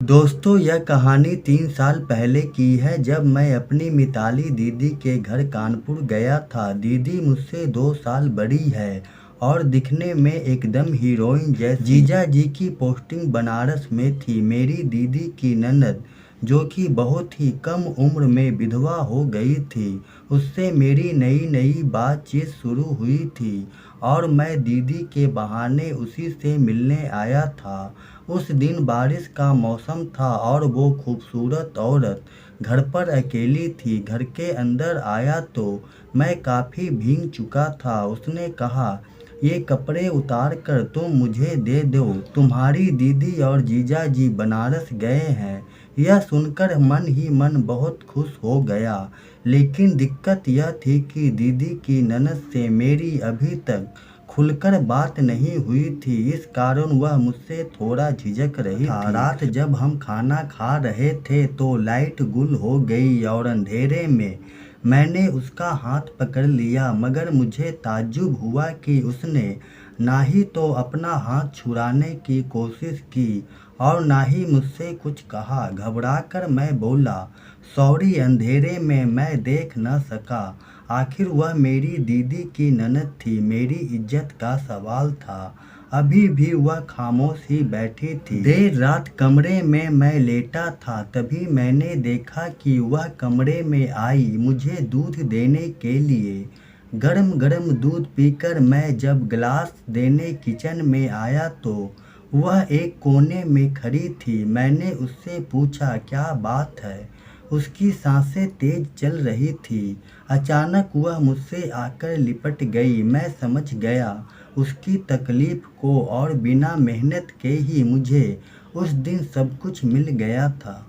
दोस्तों, यह कहानी 3 साल पहले की है जब मैं अपनी मिताली दीदी के घर कानपुर गया था। दीदी मुझसे 2 साल बड़ी है और दिखने में एकदम हीरोइन जैसी। जीजा जी की पोस्टिंग बनारस में थी। मेरी दीदी की ननद, जो कि बहुत ही कम उम्र में विधवा हो गई थी, उससे मेरी नई नई बातचीत शुरू हुई थी और मैं दीदी के बहाने उसी से मिलने आया था। उस दिन बारिश का मौसम था और वो खूबसूरत औरत घर पर अकेली थी। घर के अंदर आया तो मैं काफ़ी भीग चुका था। उसने कहा, ये कपड़े उतार कर तुम मुझे दे दो, तुम्हारी दीदी और जीजा जी बनारस गए हैं। यह सुनकर मन ही मन बहुत खुश हो गया, लेकिन दिक्कत यह थी कि दीदी की ननद से मेरी अभी तक खुलकर बात नहीं हुई थी। इस कारण वह मुझसे थोड़ा झिझक रही थी। रात जब हम खाना खा रहे थे तो लाइट गुल हो गई और अंधेरे में मैंने उसका हाथ पकड़ लिया, मगर मुझे ताज्जुब हुआ कि उसने ना ही तो अपना हाथ छुड़ाने की कोशिश की और ना ही मुझसे कुछ कहा। घबराकर मैं बोला, सॉरी, अंधेरे में मैं देख न सका। आखिर वह मेरी दीदी की ननद थी, मेरी इज्जत का सवाल था। अभी भी वह खामोश ही बैठी थी। देर रात कमरे में मैं लेटा था, तभी मैंने देखा कि वह कमरे में आई मुझे दूध देने के लिए। गरम गरम दूध पीकर मैं जब गिलास देने किचन में आया तो वह एक कोने में खड़ी थी। मैंने उससे पूछा, क्या बात है? उसकी सांसें तेज चल रही थी। अचानक वह मुझसे आकर लिपट गई। मैं समझ गया उसकी तकलीफ को और बिना मेहनत के ही मुझे उस दिन सब कुछ मिल गया था।